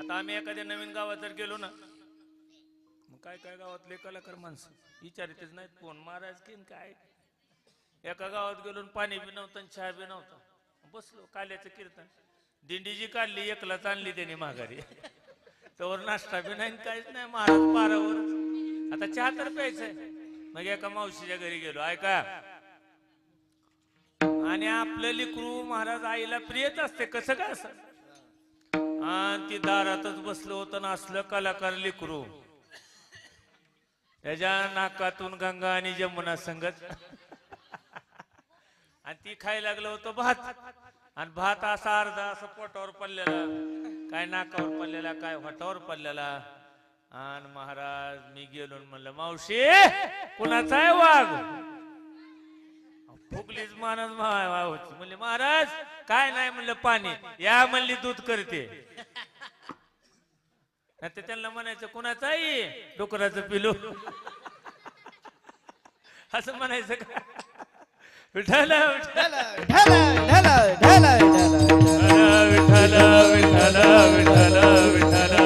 आता आम्ही एखाद्या नवीन गावात जर गेलो ना, मग काय काय गावातले कलाकार माणसं विचारितच नाहीत कोण महाराज की काय. एका गावात गेलो पाणी बी नव्हतं चहा बी नव्हता, बसलो काल्याचं कीर्तन, दिंडी जी काढली एकलाच आणली त्याने माघारी. त्यावर नाश्ता बी नाही काहीच नाही, महाराज पारावर. आता चहा तर प्यायचंय. मग एका मावशीच्या घरी गेलो, ऐका, आणि आपलं लेकरू महाराज आईला प्रियच असते, कसं काय असं. आणि ती दारातच बसलं होतं ना, असलं कलाकार लेकरू, त्याच्या नाकातून गंगा आणि जमुना संगत. आणि ती खायला लागलं होतं भात, आणि भात असा अर्धा असं पोटावर पडलेला, काय नाकावर पडलेला, काय होटावर पडलेला. आणि महाराज मी गेलो म्हणलं, मावशी कुणाचा आहे वाघ. फुगलीच मानस म्हणले, महाराज काय नाही म्हणलं, पाणी या म्हणली, दूध करते. नाही त्यांना म्हणायचं कुणाचं आहे, डुकराचं पिलू. असं म्हणायचं का. विठ्ठल विठ्ठल विठ्ठल विठ्ठल विठ्ठल विठ्ठल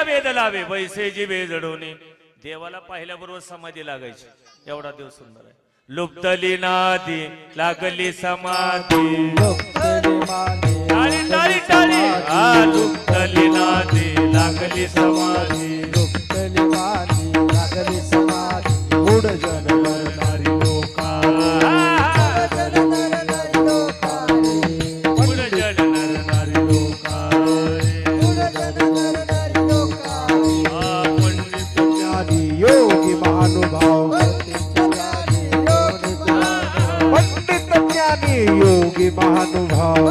वेद लावे वैसे जी वेजडोनी. देवाला पाहिल्याबरोबर समाधी लागायची, एवढा देव सुंदर आहे. लुप्तली नादी लागली समाधी, टाळी टाळी टाळी, लुप्तली नादी लागली समाधी, लुप्तली नादी लागली समाधी. गुड जन करणारी लोका, गुड जन नरनारी लोका, योगी महानुभाव, पंडित ज्ञानी योगी महानुभाव.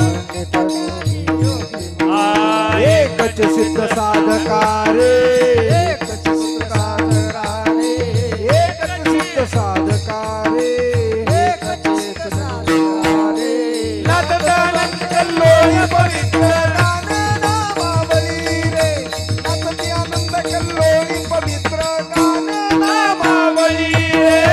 एकच सिद्ध साधकारे, एकच सिद्ध साधकारे, एकच सिद्ध साधकारे, एकच सिद्ध साधकारे. नाथानंद कल्लोळी पवित्र गाणे नामावली रे, नाथाची आनंद कल्लोळी पवित्र गाणे नामावली रे.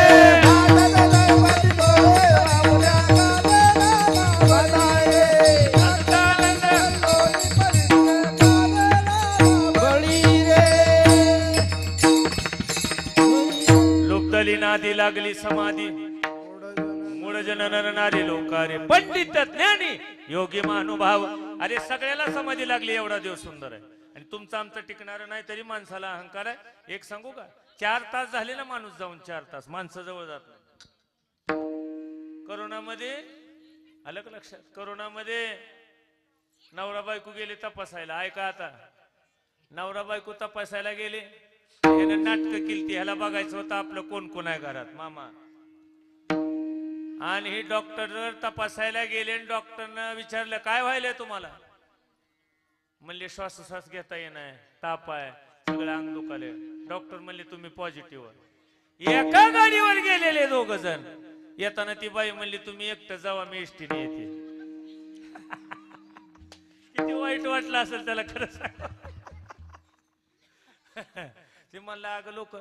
नादी लागली समाधी, मूळ जन नरनारी लोकारे, पंडित ज्ञानी योगी महानुभाव. अरे सगळ्याला समाधी लागली, एवढा देव सुंदर आहे. आणि तुमचं आमचं टिकणार नाही तरी माणसाला अहंकार आहे. एक सांगू का, 4 तास झाले ना माणूस जाऊन, 4 तास माणसं जवळ जात नाही. करोनामध्ये आलं का लक्षात, करोनामध्ये नवरा बायको गेले तपासायला. ऐका आता, नवरा बायको तपासायला गेले, यानं नाटक केली, ह्याला बघायचं होतं आपलं कोण कोण आहे घरात, मामा. आणि हे डॉक्टर तपासायला गेले, डॉक्टरनं विचारलं काय व्हायलंय तुम्हाला. म्हणले श्वासोश्वास घेता येणार, ताप आहे, सगळं अंग दुखाले. डॉक्टर म्हणले तुम्ही पॉझिटिव्ह. एका गाडीवर गेलेले 2 जण, येताना ती बाई म्हणली तुम्ही एकटं जावा, मी एसटीने येते. किती वाईट वाटलं असेल त्याला, खरं सांग. ते म्हणलं अगं लोक,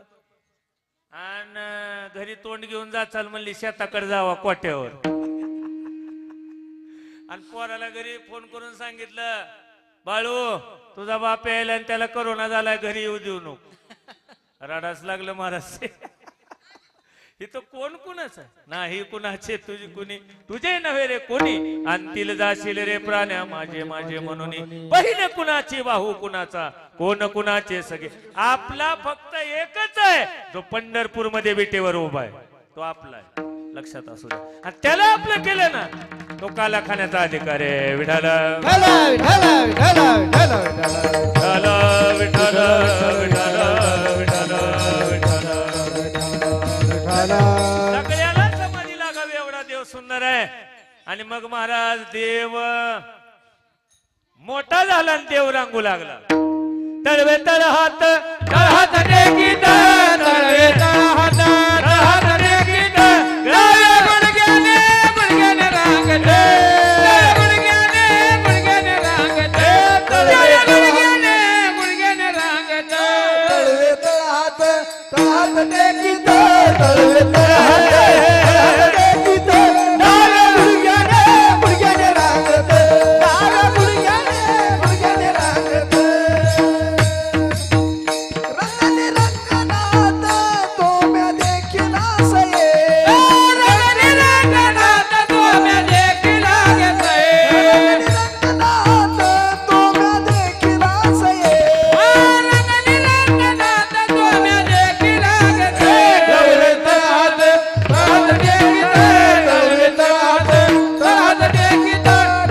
आणि घरी तोंड घेऊन जाचाल म्हणली, शेताकडे जावा कोट्यावर. आणि पोराला घरी फोन करून सांगितलं, बाळू तुझा बाप यायला आणि त्याला करोना झालाय, घरी येऊ देऊ नको. रडास लागलं महाराज. इथं कोण कुणाच नाही, कुणाचे तुझी कुणी, तुझे नव्हे रे कोणी. आणतील जाशील रे प्राण्या माझे माझे म्हणून, बहीण कुणाची बाहू कुणाचा, कोण कुणाचे सगळे. आपला फक्त एकच आहे, जो पंढरपूर मध्ये विटेवर उभा आहे, तो आपला आहे, लक्षात असू दे. आणि त्याला आपलं केलं ना, तो काला खाण्याचा अधिकार आहे. विठाल सगळ्याला समाधी लागावी, एवढा देव सुंदर आहे. आणि मग महाराज देव मोठा झाला आणि देव रांगू लागला. तळवे तळहात तळहात टेकीत, तळवे तळहात तळहात टेकीत, गावे गुडघ्याने गुडघ्याने रांगते, गुडघ्याने गुडघ्याने रांगते, तळवे गुडघ्याने गुडघ्याने रांगते. तळवे तळहात तळहात टेकीत तळवेत हात टेकीत डाव्या गुडघ्याने रांगत डाव्या गुडघ्याने रांगत रंगने रंगनात तोम्या देखील आसये रंगने रंगनात तोम्या देखील आसये रंगनात तोम्या देखील आसये रंगने रंगनात तोम्या देखील आसये तळवेत हात टेकीत तळवेत हात टेकीत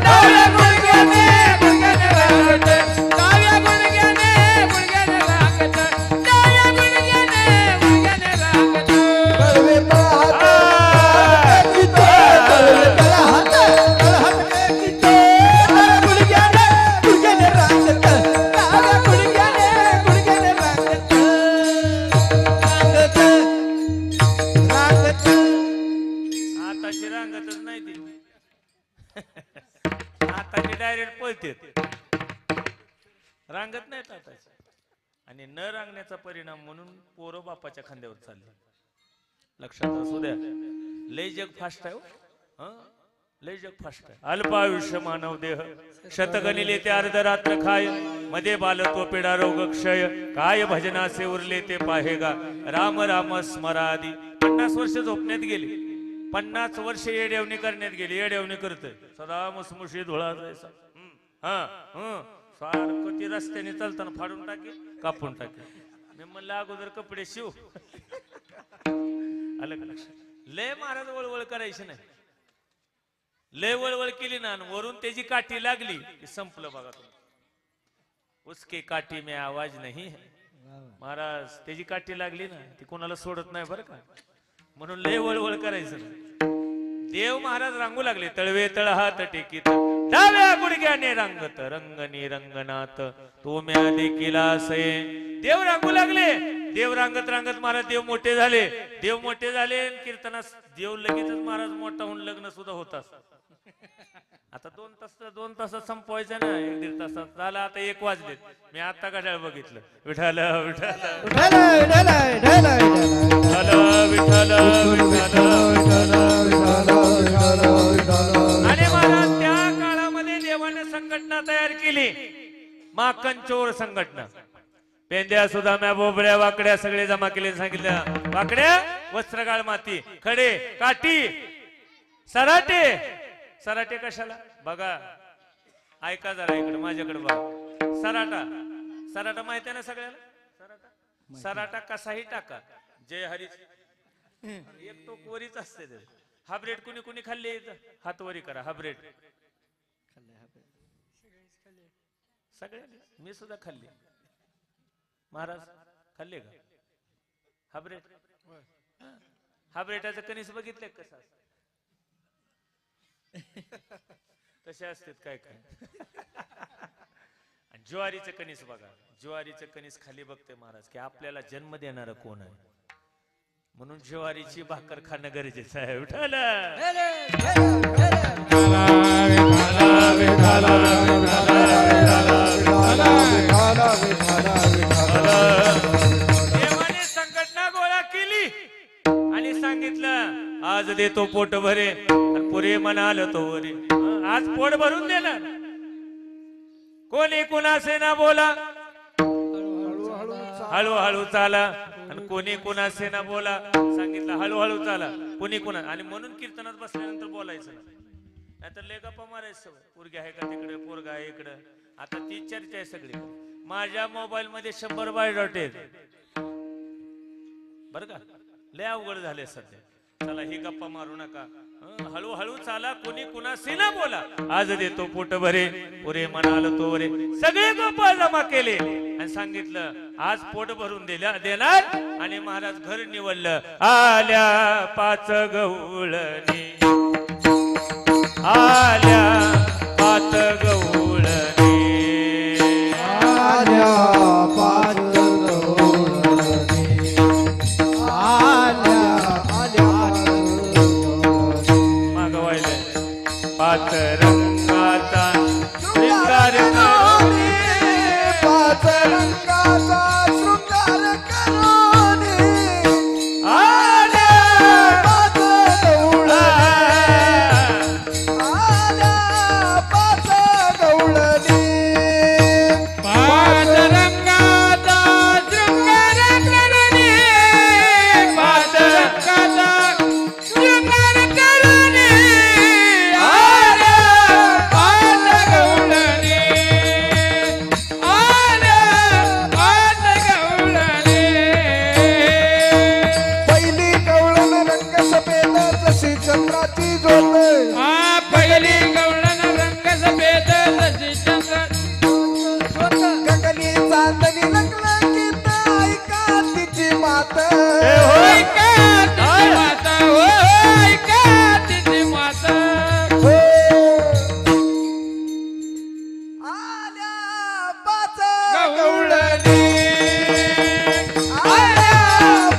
डाव्या गुडघ्याने रांगत डाव्या गुडघ्याने रांगत डाव्या गुडघ्याने रांगत तळवेत हात टेकीत तळवेत हात टेकीत डाव्या गुडघ्याने रांगत डाव्या गुडघ्याने रांगत रांगत आताची रांगतच नाही ती आताची डायरेक्ट पळते रांगत नाहीत आताची आणि न रांगण्याचा परिणाम म्हणून पोरं बापाच्या खांद्यावर चालले लक्षात असू द्या लय जग फास्ट आहे हो. हं? लय जग फास्ट आहे अल्पायुष्य मानव देह शतगणिले ते अर्धरात्र खाय मध्ये बाल तो पिडा रोग क्षय काय भजनासे उरले ते पाहेगा राम राम स्मरादी 50 वर्ष झोपण्यात गेली 50 वर्ष येड्यावणी करण्यात गेली येड्यावणी करतोय सदा मुसमुशी धुळा जायचा सारखं ती रस्त्याने चालताना फाडून टाके कापून टाके मी म्हणलं अगोदर कपडे शिव आलं का लक्षात लय महाराज वळवळ करायची नाही लय वळवळ केली ना आणि वरून त्याची काठी लागली की संपलं बघा तुम्ही उसके काठी में आवाज नाही है महाराज त्याची काठी लागली ना ती कोणाला सोडत नाही बरं का म्हणून लय वळवळ करायचं नाही. देव महाराज रांगू लागले तळवे तळ हात टेकीत डाव्या गुडघ्याने रांगत रंगनी रंगनाथ तोम्या देखील आसये देव रांगू लागले देव रांगत रांगत महाराज देव मोठे झाले कीर्तनास देव लगेचच महाराज मोठा होऊन लग्न सुद्धा होतात आता 2 तासात संपवायचं ना 1-1.5 तासात झालं आता 1 वाजलेत मी आता घड्याळ बघितलं विठाल विठाल आणि महाराज त्या काळामध्ये देवाने संघटना तयार केली माकनचोर संघटना पेंद्या सुदाम्या बोबड्या वाकड्या सगळे जमा केले सांगितलं वाकड्या वस्त्रगाळ माती खडे काठी सराटे कशाला बघा ऐका जरा इकडे माझ्याकडे बघा सराटा माहिती आहे ना सगळ्याला सराटा कसाही टाका जय हरी एक तो वरीच असते हाब्रेड कुणी खाल्ले हातवरी करा हाब्रेड सगळे मी सुद्धा खाल्ले महाराज खाल्ले का हाब्रेटाचं कणीस बघितलंय कसं तसे असतात काय आणि ज्वारीचं कणीस बघा ज्वारीचं कणीस खाली बघते महाराज की आपल्याला जन्म देणारं कोण आहे म्हणून ज्वारीची भाकर खाणं गरजेचं आहे देवाने संघटना गोळा केली आणि सांगितलं आज देतो पोट भरे आणि पुरे म्हणाल तो वरे आज पोट भरून देणार कोणी कुणासे ना बोला हळूहळू चाला आणि कोणी कुणासे ना बोला सांगितलं हळूहळू चाला कोणी कुणा आणि म्हणून कीर्तनात बसल्यानंतर बोलायचं नाहीतर लय गप्पा मारायचं पोरगी आहे का तिकडे पोरगा आहे इकडं आता ती चर्चा आहे सगळी माझ्या मोबाईल मध्ये 100 बायोडॉट आहेत बर का लय अवघड झाले सध्या चला ही गप्पा मारू नका हळूहळू चाला कोणी कुणाशी ना बोला आज देतो पोट भरे पुरे म्हणाल तो वरे सगळे गोपाळ जमा केले आणि सांगितलं आज पोट भरून देणार आणि महाराज घर निवडलं आल्या 5 गवळणी आल्या 5 गवळणी आल्या 5 गवळणी पाच रंगाचा शृंगार करोनी 5 रंगाचा शृंगार करोनी ए, हो. ऐका तिची माता हो ऐका तिची माता हो. आल्या पाच गवळणी आल्या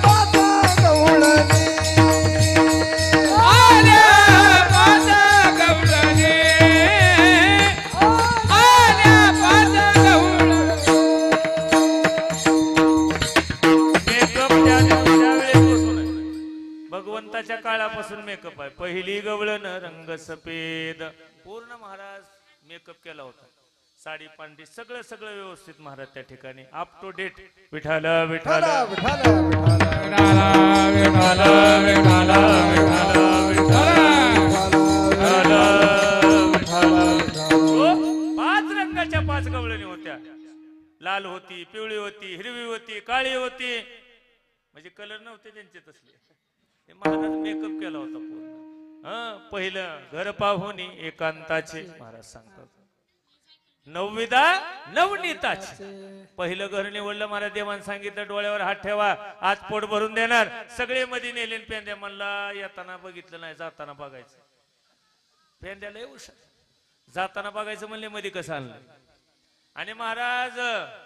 पाच गवळणी आल्या पाच गवळणी आल्या पाच गवळणी मेकअप त्या वेळेपासून आहे. भगवंताच्या काळापासून मेकअप आहे. पहिली गवळण रंग सफेद पूर्ण महाराज मेकअप केला होता. साडी पांढरी सगळं सगळं व्यवस्थित महाराज त्या ठिकाणी up to date. Vitthal Vitthal विठाला विठाला विठाला विठाला विठाला विठाला हो, पाच रंगाच्या पाच गवळणी होत्या. लाल होती, पिवळी होती, हिरवी होती, काळी होती. म्हणजे कलर नव्हते त्यांचे तसले. ते महाराज मेकअप केला होता पूर्ण. पहिलं घर पाहुणी एकांताचे महाराज सांगतात. नवविदा नवनीताचे. पहिलं घर निवडलं महाराज. देवान सांगितलं डोळ्यावर हात ठेवा, आज पोट भरून देणार. सगळे मध्ये नेले पेंद्या. म्हणला येताना बघितलं नाही, जाताना बघायचं. पेंद्याला येऊ जाताना बघायचं म्हणले, मध्ये कसं आणलं. आणि महाराज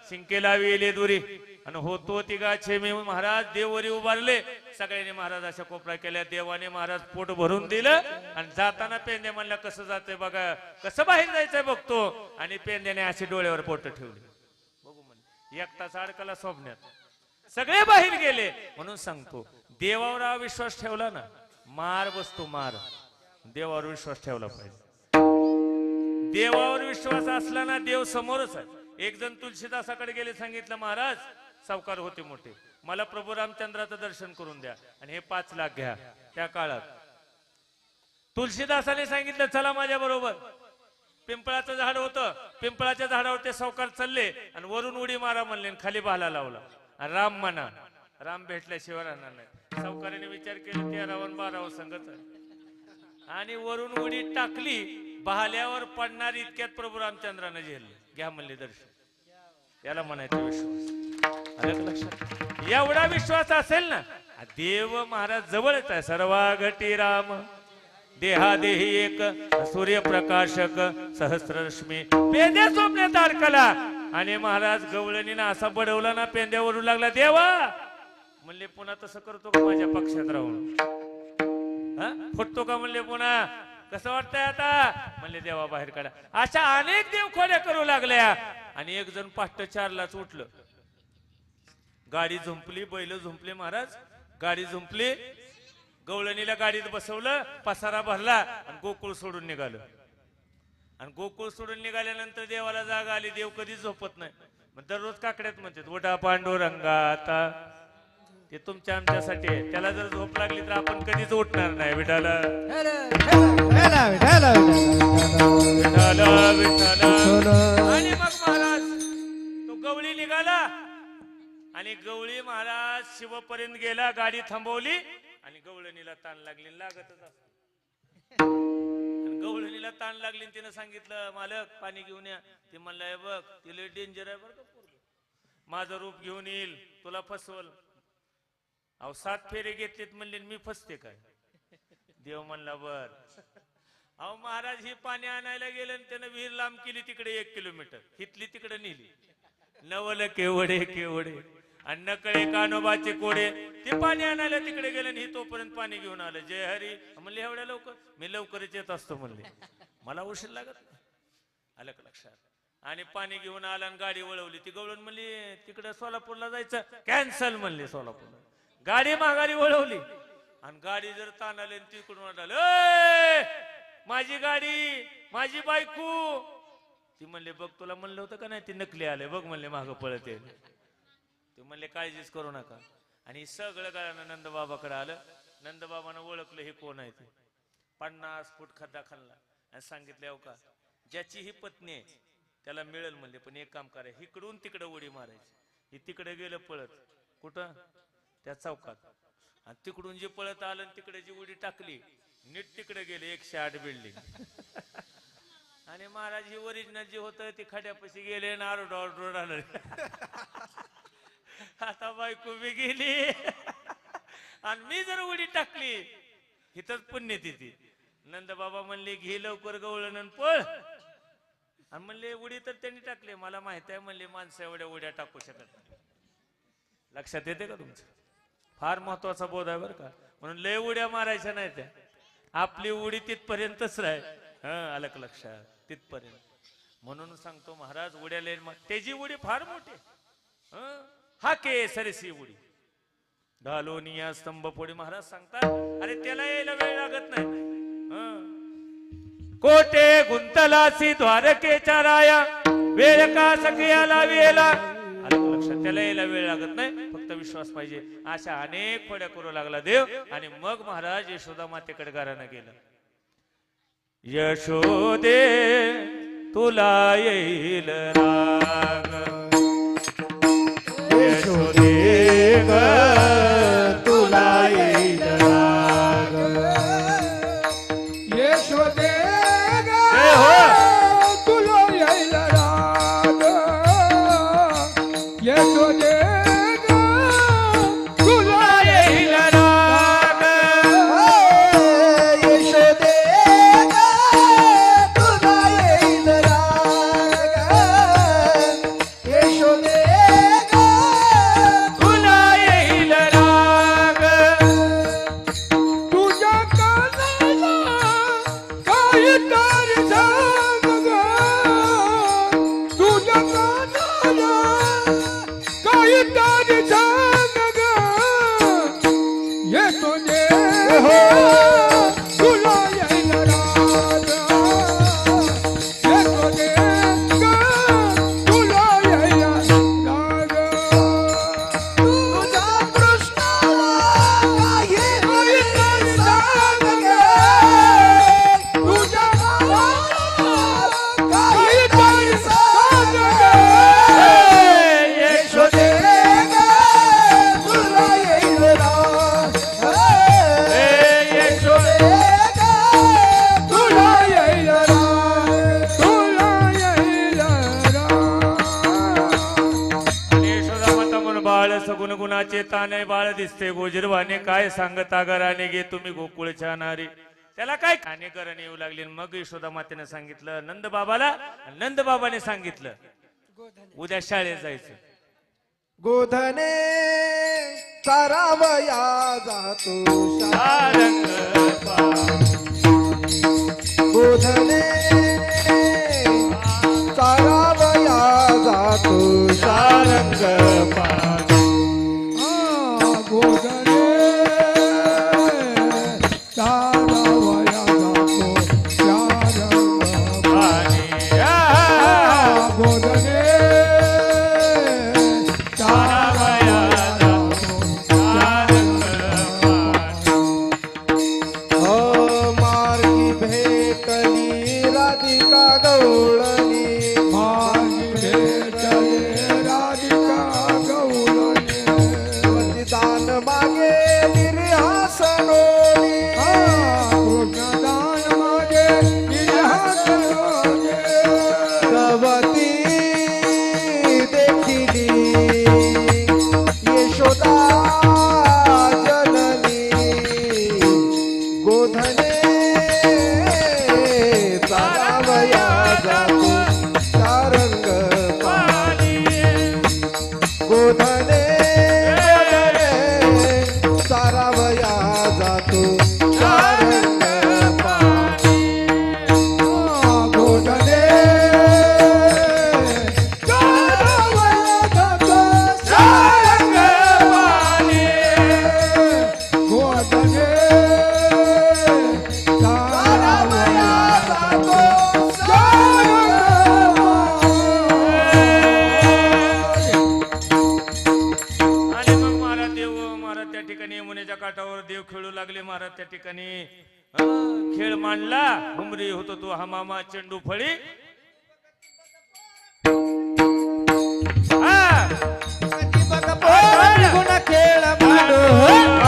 शिंके लाविले दुरी आणि होतो तिघाचे मी महाराज देववरी उभारले. सगळ्यांनी महाराज अशा कोपरा केल्या. देवाने महाराज पोट भरून दिलं आणि जाताना पेंद्या म्हणल्या कसं जातंय बघा, कसं बाहेर जायचंय बघतो. आणि पेंद्याने अशी डोळ्यावर पोट ठेवली. बघू म्हणजे एकटाच अडकला स्वप्नात. सगळे बाहेर गेले. म्हणून सांगतो देवावर हा विश्वास ठेवला ना, मार बसतो मार. देवावर विश्वास ठेवला पाहिजे. देवावर विश्वास असला ना देव समोरच आहे. एक जण तुलसीदासाकडे गेले. सांगितलं महाराज सावकार होते मोठे, मला प्रभू रामचंद्राचं दर्शन करून द्या आणि हे 5 लाख घ्या. त्या काळात तुलसीदासाने सांगितलं चला माझ्या बरोबर. पिंपळाचं झाड होतं. पिंपळाच्या झाडावर ते सावकार चालले आणि वरून उडी मारा म्हणले आणि खाली भाला लावला. आणि राम म्हणा, राम भेटल्याशिवाय राहणार नाही. सावकाराने विचार केला 13 12 संगत आहे. आणि वरून उडी टाकली. बहाल्यावर पडणार इतक्यात प्रभू रामचंद्राने झेलले. घ्या म्हणले दर्शन. याला म्हणायचं विश्वास. आलं का लक्षात? एवढा विश्वास असेल ना, देव महाराज जवळच आहे. सर्वाघटी राम देहादेही एक सूर्यप्रकाशक सहस्ररश्मी. पेंद्या स्वप्नात अडकला आणि महाराज गवळणीनं असा बडवला ना, पेंद्यावरून लागला. देवा म्हणले पुन्हा तसं करतो का माझ्या पक्षात राहून? फुटतो का म्हणले पुन्हा? कसं वाटतंय आता? म्हणले देवा बाहेर काढा. अशा अनेक देव खोड्या करू लागल्या. आणि एक जण 5:04 उठलं. गाडी झुंपली, बैल झुंपले महाराज. गाडी झुंपली. गवळणीला गाडीत बसवलं, पसारा भरला आणि गोकुळ सोडून निघालं. आणि गोकुळ सोडून निघाल्यानंतर देवाला जाग आली. देव कधीच झोपत नाही. मग दररोज काकड्यात म्हणतात वटा पांडुरंगाता. ते तुमच्या आमच्यासाठी आहे. त्याला जर झोप लागली तर आपण कधीच उठणार नाही. विठाला विठाला विठाला विठाला विठाला. विठाला. आणि मग महाराज तो गवळी निघाला आणि गवळी महाराज शिवपर्यंत गेला. गाडी थांबवली आणि गवळणीला ताण लागली. लागतच असत. गवळणीला ताण लागली. तिने सांगितलं मालक पाणी घेऊन या. ते म्हणलं बघ तिला डेंजर आहे बरं का पोरगं. माझं रूप घेऊन येईल, तुला फसवल. अहो 7 फेरे घेतलेत म्हणले मी फसते काय? देव म्हणला बर. अहो महाराज ही पाणी आणायला गेलं आणि त्यानं विहीर लांब केली तिकडे 1 किलोमीटर. हितली तिकडे नेली. नवल केवडे केवडे आणि नकळे कानोबाचे कोडे. ते पाणी आणायला तिकडे गेलं आणि ही तोपर्यंत पाणी घेऊन आलं. जय हरी म्हणले एवढ्या लवकर? मी लवकरच येत असतो म्हणले, मला उशीर लागत नाही. आलं का लक्षात? आणि पाणी घेऊन आला आणि गाडी वळवली. ती गवळण म्हणली तिकडे सोलापूरला जायचं. कॅन्सल म्हणले सोलापूरला. गाडी माघारी वळवली आणि गाडी जर ताण आली तिकडून म्हणाल माझी गाडी माझी बायको. ती म्हणले बघ तुला म्हणलं होतं का नाही ती नकली आले बघ म्हणले मागं पळत येईल. ते म्हणले काळजीच करू नका. आणि सगळं गाणं नंदबाबाकडे आलं. नंदबाबानं ओळखलं हे कोण आहे ते. 50 फूट खड्डा खाल्ला आणि सांगितलं हो का ज्याची ही पत्नी आहे त्याला मिळेल म्हणले, पण एक काम करा इकडून तिकडे उडी मारायची. ही तिकडे गेलं पळत कुठं त्या चौकात. आणि तिकडून जे पळत आलं तिकडे जी उडी टाकली नीट तिकडे गेले 108 बिल्डिंग. आणि महाराज ही ओरिजिनल जे होतं ते खड्यापाशी गेले ना आरडोर आलं. आता बायको बी गेली आणि मी जर उडी टाकली इथंच पुण्य तिथे नंद बाबा म्हणले घे लवकर गवळण आणि पळ आणि म्हणले उडी तर त्यांनी टाकली मला माहित आहे म्हणले माणसं एवढ्या उड्या टाकू शकत नाही. लक्षात येते का तुमचं फार महत्वाचा बोध आहे बरं का म्हणून लय उड्या मारायच्या नाही त्या आपली उडी तिथपर्यंतच राहील. आलं का लक्षात तिथपर्यंत म्हणून सांगतो महाराज उड्या लय त्याची उडी फार मोठी हा केसरसी उडी ढालोनिया स्तंभफोडी महाराज सांगतात अरे त्याला यायला वेळ लागत नाही. कोटे गुंतलासी द्वारकेच्या राया वेळ का सखयाला वेला लक्षात त्याला यायला वेळ लागत नाही फक्त विश्वास पाहिजे. अशा अनेक फोड्या करू लागला देव आणि मग महाराज यशोदा मातेकडे गारानं गेलं. यशोदे तुला येईल राग यशोदे ग तुला येईल राग यशोदे हे हो तुला येईल राग यशोदे तुला येईल राग यशोदे तुला येईल राग यशोदे तुला येईल राग तुझ्या कानाला काय तर सांग ग तुझ्या कानाला काय तर सांग ग यशोदे तुला येईल राग यशोदे ग तुला येईल राग तुझ्या कृष्णाला काही सांग ग तुझ्या काही सांग ग यशोदे तुला येईल राग यशोदे तुला येईल राग तुला येईल राग यशोदा माता म्हणून बाळ सगुण गुणाचे ताने बाळ दिसते गोजीरवाने काय सांगता गराने गे तुम्ही गोकुळच्या नारी त्याला काय काने करण येऊ लागली मग यशोदा मातेने सांगितलं नंद बाबाला नंद बाबाने सांगितलं उद्या शाळेत जायचं. गोधने चारावया जातो सारंग गोधने चारावया जातो सारंग गोधने चारावया जातो गोधने मार्गी भेटली राधिका गवळणी माझी भेटले राधिका गौरने दान मागे निर्हासनोनी कृष्णदान मागे निरहासनोने गवती देखिली यशोदा जननी गोधने चारावया जातो सारंग पाणी गोधने चारावया जातो सारंग पाणी गोधने चारावया जातो सारंग पाणी गोधने चारावया जातो सारंग आणि मग महाराज देव महाराज त्या ठिकाणी यमुनेच्या काठावर देव खेळू लागले महाराज त्या ठिकाणी खेळ मांडला हुमरी होतो तो हा मामा चेंडू फळी त्रिगुण खेळ मांडू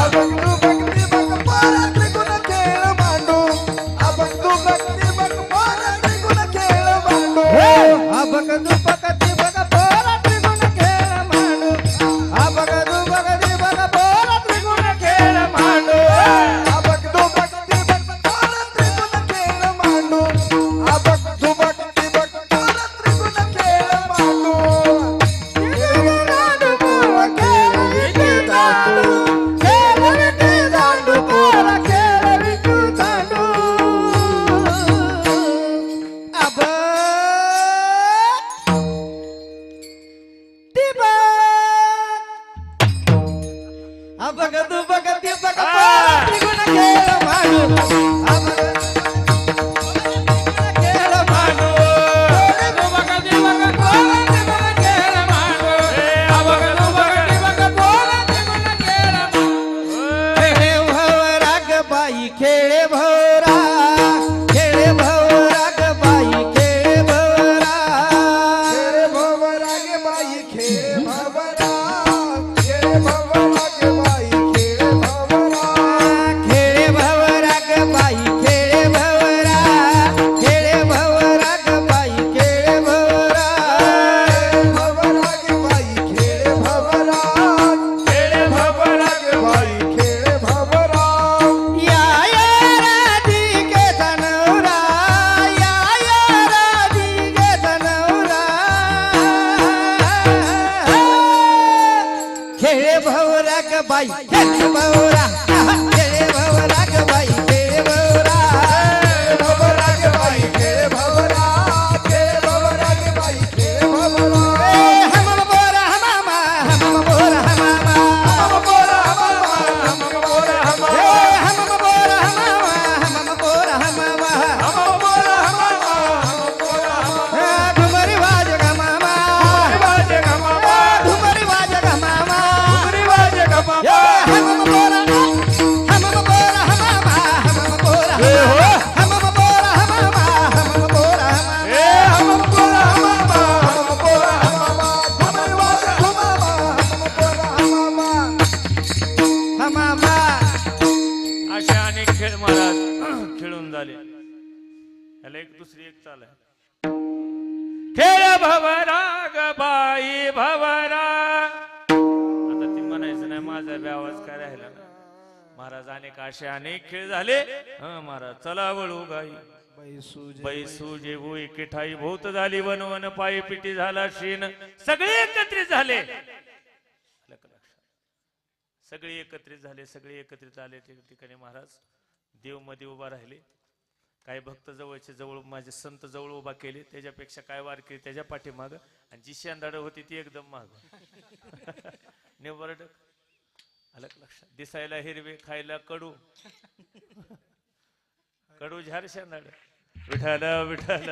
अबंधू भक्ती बघ पोरा त्रिगुण खेळ मांडू अबंधू भक्ती बघ पोरा त्रिगुण खेळ मांडू अबंधू भक्ती बघ पोरा त्रिगुण खेळ मांडू अबंधू भक्ती बघ पोरा त्रिगुण खेळ बाई खेळ भवरा खेळ भवरा ग बाई खेळ भवरा भवरा ग बाई खेळ भवरा खेळ भवरा ग बाई खेळ भवरा हम बोरा हमामा हम बोरा हमामा हम बोरा हमामा हम बोरा हमामा हम बोरा हमामा हम बोरा हमामा हम बोरा हमामा हम बोरा हमामा घुमरी वाज ग मामा वाज ग मामा घुमरी वाज ग मामा घुमरी वाज ग मामा हम बोरा हमामा हम बोरा हम बोरा हमामा हम बोरा हमामा हम बोरा हमामा हम बोरा हमामा घुमरी वाज ग मामा हम बोरा हमामा हमामा अशा अनेक खेळ महाराज खेळून झाले याला एक दुसरी एक चाल आहे खेळ भवरा ग बाई भवरा आता ती म्हणायचं नाही माझा बी आवाज काय राहिला ना महाराज अनेक असे अनेक खेळ झाले हं महाराज चला वळू गाई बैसू जेवू एके ठाई भोवत झाली वन वन पायी पिटी झाला शीन सगळे एकत्रित झाले सगळे एकत्रित झाले सगळे एकत्रित आले त्या ठिकाणी महाराज देव मध्ये उभा राहिले काही भक्त जवळचे जवळ माझे संत जवळ उभा केले त्याच्यापेक्षा काय वार केली त्याच्या पाठीमाग आणि जी शेंदाड होती ती एकदम माग निवरड अलग लक्षात दिसायला हिरवे खायला कडू कडू झार शेंदाड विठाल विठाल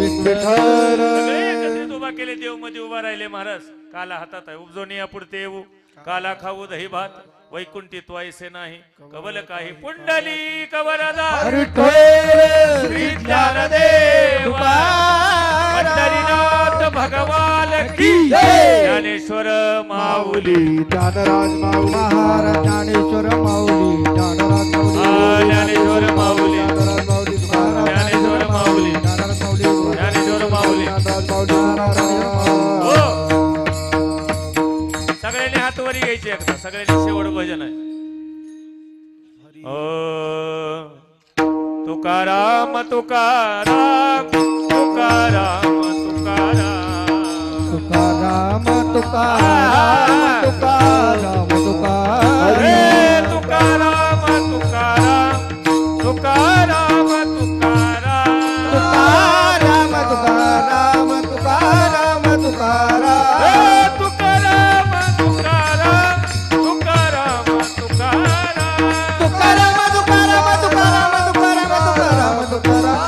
सगळे एकत्रित उभा केले देव मध्ये उभा राहिले महाराज काला हातात आहे उपजोनी या पुढते येऊ काला खाऊ दही भात वैकुंठी त्वायसे नाही कवल काही पुंडली कवरदा श्री ज्ञानदेव पंढरीनाथ भगवान की ज्ञानेश्वर माऊली ज्ञानराज माऊली महाराज ज्ञानेश्वर माऊली ज्ञानराज माऊली ज्ञानेश्वर माऊली ज्ञानराज माऊली ज्ञानेश्वर माऊली ज्ञानराज माऊली ज्ञानेश्वर माऊली ज्ञानराज माऊली हो सगळ्यांनी हात वरी घ्यायचे एकदा सगळ्यांनी शेवट भजन आहे तुकाराम तुकाराम तुकाराम तुकाराम तुकाराम तुकाराम तुकाराम तुकाराम रे तुकाराम तुकाराम तुकाराम तुकाराम तुकाराम तुकाराम तुकाराम तुकाराम रे तुकाराम तुकाराम तुकाराम तुकाराम तुकाराम तुकाराम तुकाराम तुकाराम तुकाराम तुकाराम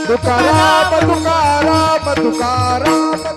तुकाराम तुकाराम तुकाराम